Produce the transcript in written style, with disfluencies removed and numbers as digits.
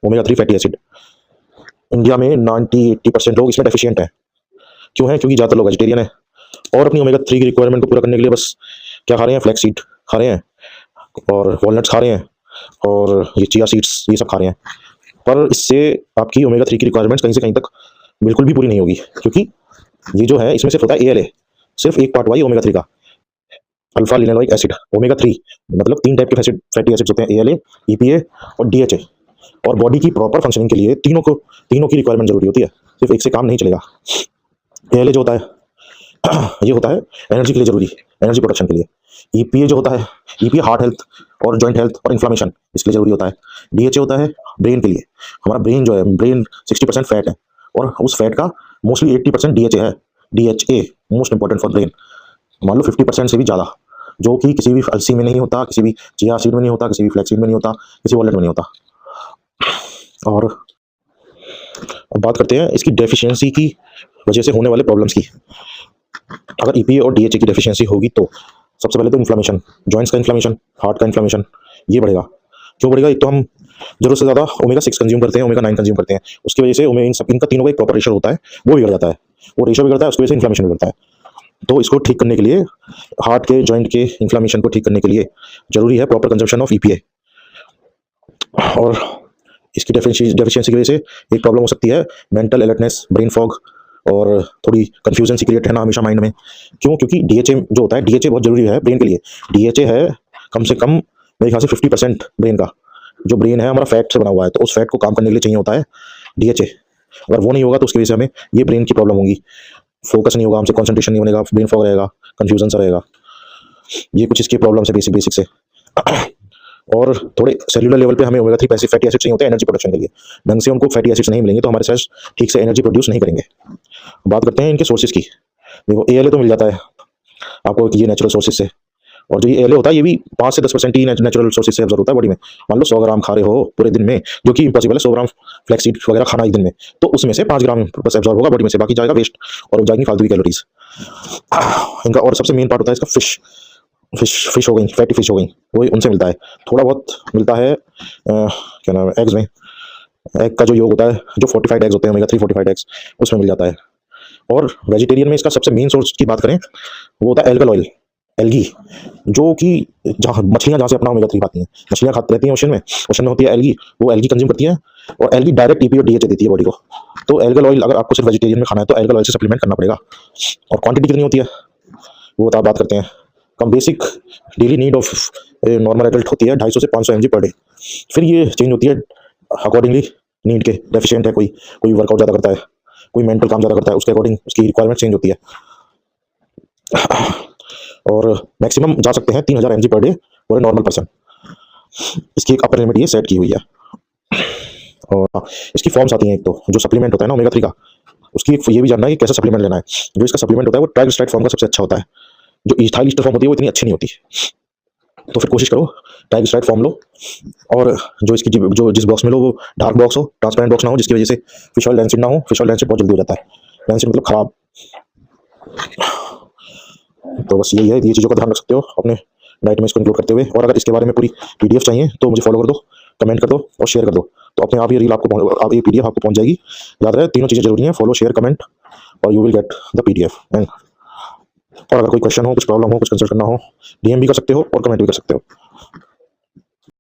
Omega 3 fatty acid. India में 90-80% लोग इसमें डेफिशिएंट हैं। क्यों है? क्योंकि ज़्यादातर लोग वेजिटेरियन है और अपनी ओमेगा 3 की रिक्वायरमेंट को पूरा करने के लिए बस क्या खा रहे हैं, फ्लैक्स सीड खा रहे हैं और वॉलनट्स खा रहे हैं और ये चिया सीड्स ये सब खा रहे हैं। पर इससे आपकी ओमेगा 3 की रिक्वायरमेंट्स कहीं से कहीं तक बिल्कुल भी पूरी नहीं होगी, क्योंकि ये जो है इसमें सिर्फ होता है ALA, सिर्फ एक पार्ट हुआ ये ओमेगा 3 का, अल्फा लिनोलिक एसिड। ओमेगा 3 मतलब 3 टाइप के फैटी एसिड्स होते हैं, ALA, EPA और DHA। और बॉडी की प्रॉपर फंक्शनिंग के लिए तीनों की रिक्वायरमेंट जरूरी होती है, सिर्फ एक से काम नहीं चलेगा। ALA जो होता है ये होता है एनर्जी के लिए जरूरी, एनर्जी प्रोडक्शन के लिए। EPA जो होता है, EPA हार्ट हेल्थ और जॉइंट हेल्थ और इन्फ्लामेशन इसके लिए जरूरी होता है। DHA होता है ब्रेन के लिए। हमारा ब्रेन जो है, ब्रेन 60% फैट है और उस फैट का मोस्टली 80% DHA है। DHA most important for brain. मान लो 50% से भी ज़्यादा, जो कि किसी भी अलसी में नहीं होता, किसी भी चिया सीड में नहीं होता, किसी भी फ्लैक्स सीड में नहीं होता, किसी वॉलनट में नहीं होता। और अब बात करते हैं इसकी डेफिशिएंसी की वजह से होने वाले प्रॉब्लम्स की। अगर EPA और DHA की डेफिशिएंसी होगी तो सबसे पहले तो इन्फ्लामेशन, जॉइंट्स का इन्फ्लामेशन, हार्ट का इन्फ्लामेशन, ये बढ़ेगा। क्यों बढ़ेगा? एक तो हम जरूरत से ज़्यादा ओमेगा 6 कंज्यूम करते हैं, ओमेगा 9 कंज्यूम करते हैं, उसकी वजह से इनका तीनों का एक प्रॉपर रेशियो होता है, वो बिगड़ जाता है। वो रेशियो बिगड़ता है, उसकी वजह से इन्फ्लामेशन बिगड़ता है। तो इसको ठीक करने के लिए, हार्ट के जॉइंट के इन्फ्लामेशन को ठीक करने के लिए जरूरी है प्रॉपर कंजम्पशन ऑफ EPA। और इसकी डेफिशिएंसी की वजह से एक प्रॉब्लम हो सकती है मेंटल अलर्टनेस, ब्रेन फॉग और थोड़ी कंफ्यूजन सी क्रिएट रहना हमेशा माइंड में। क्यों? क्योंकि DHA जो होता है, DHA बहुत जरूरी है ब्रेन के लिए। DHA है कम से कम मेरे ख्याल से 50% ब्रेन का। जो ब्रेन है हमारा फैट से बना हुआ है, तो उस फैट को काम करने के लिए चाहिए होता है DHA। अगर वो नहीं होगा तो उसकी वजह से हमें ये ब्रेन की प्रॉब्लम होगी, फोकस नहीं होगा हमसे, कंसंट्रेशन नहीं बनेगा, ब्रेन फॉग रहेगा, कंफ्यूजन सा रहेगा। ये कुछ इसकी प्रॉब्लम्स है बेसिक से। और थोड़े सेल्यूलर लेवल पे हमें ओमेगा 3 फैटी एसिड चाहिए होते हैं एनर्जी प्रोडक्शन के लिए। ढंग से उनको फैटी एसिड्स नहीं मिलेंगे तो हमारे सेल्स ठीक से एनर्जी प्रोड्यूस नहीं करेंगे। बात करते हैं इनके सोर्सेज की। देखो, ALA तो मिल जाता है आपको ये नेचुरल सोर्सेज से, और जो ये ALA होता है ये भी 5 से 10% ही नेचुरल सोर्सेज से अब्जॉर्ब होता है बॉडी में। मान लो 100 ग्राम खा रहे हो पूरे दिन में, जो कि इम्पॉसिबल है 100 ग्राम फ्लैक्स सीड वगैरह खाना एक दिन में, तो उसमें से 5 ग्राम बस एब्जॉर्ब होगा बॉडी में से, बाकी जाएगा वेस्ट और हो जाएगी फालतू की कैलोरीज इनका। और सबसे मेन पार्ट होता है इसका फिश हो गई, फैटी फिश हो गई, वही उनसे मिलता है। थोड़ा बहुत मिलता है क्या नाम है, एग्स में। एग का जो योग होता है, जो फोर्टिफाइड एग्स होते हैं, ओमेगा 3 फोर्टिफाइड एग्स, उसमें मिल जाता है। और वेजिटेरियन में इसका सबसे मेन सोर्स की बात करें, वो होता है एल्गल ऑयल, एल्गी, जो कि मछलियां जहाँ से अपना ओमेगा 3 खाती हैं, मछलियां खाती रहती हैं ओशन में होती है एल्गी, वो एल्गी कंज्यूम करती है और एल्गी डायरेक्ट EPA और DHA देती है बॉडी को। तो एल्गल ऑयल अगर आपको सिर्फ वेजिटेरियन में खाना है तो एल्गल ऑयल से सप्लीमेंट करना पड़ेगा। और क्वांटिटी कितनी होती है वो बात करते हैं। कम basic daily need of normal adult होती है 250 से 500 mg पर डे। फिर ये चेंज होती है अकॉर्डिंगली नीड के। डेफिशिएंट है कोई वर्कआउट ज़्यादा करता है, कोई मेंटल काम ज़्यादा करता है, उसके अकॉर्डिंग उसकी रिक्वायरमेंट चेंज होती है। और मैक्सिमम जा सकते हैं 3000 mg per day for a normal person. इसकी एक अपर लिमिट ये सेट की हुई है। और इसकी फॉर्म्स आती हैं, एक तो जो सप्लीमेंट होता है ना ओमेगा 3 का, उसकी ये भी जानना है कि कैसा सप्लीमेंट लेना है। जो इसका सप्लीमेंट होता है वो ट्राइग्लिसराइड फॉर्म का सबसे अच्छा होता है। जो इथाइल ईस्टर फॉर्म होती है वो इतनी अच्छी नहीं होती, तो फिर कोशिश करो ट्राइग्लिसराइड फॉर्म लो। और जो इसकी जो जिस बॉक्स में लो वो डार्क बॉक्स हो, ट्रांसपेरेंट बॉक्स ना हो, जिसकी वजह से फिश ऑयल डेंसिड ना हो। फिश ऑयल डेंसिड बहुत जल्दी हो जाता है, डेंसिड मतलब खराब। तो बस यही है, ये चीज़ों का ध्यान रख सकते हो अपने डाइट में इसको इंक्लूड करते हुए। और अगर इसके बारे में पूरी PDF चाहिए तो मुझे फॉलो कर दो, कमेंट कर दो और शेयर कर दो, तो अपने आप ये रील आपको ये PDF आपको पहुंच जाएगी। याद रहे, तीनों चीज़ें जरूरी हैं, फॉलो, शेयर, कमेंट, और you will get the PDF। And और अगर कोई क्वेश्चन हो, कुछ प्रॉब्लम हो, कुछ कंसल्ट करना हो, DM भी कर सकते हो और कमेंट भी कर सकते हो।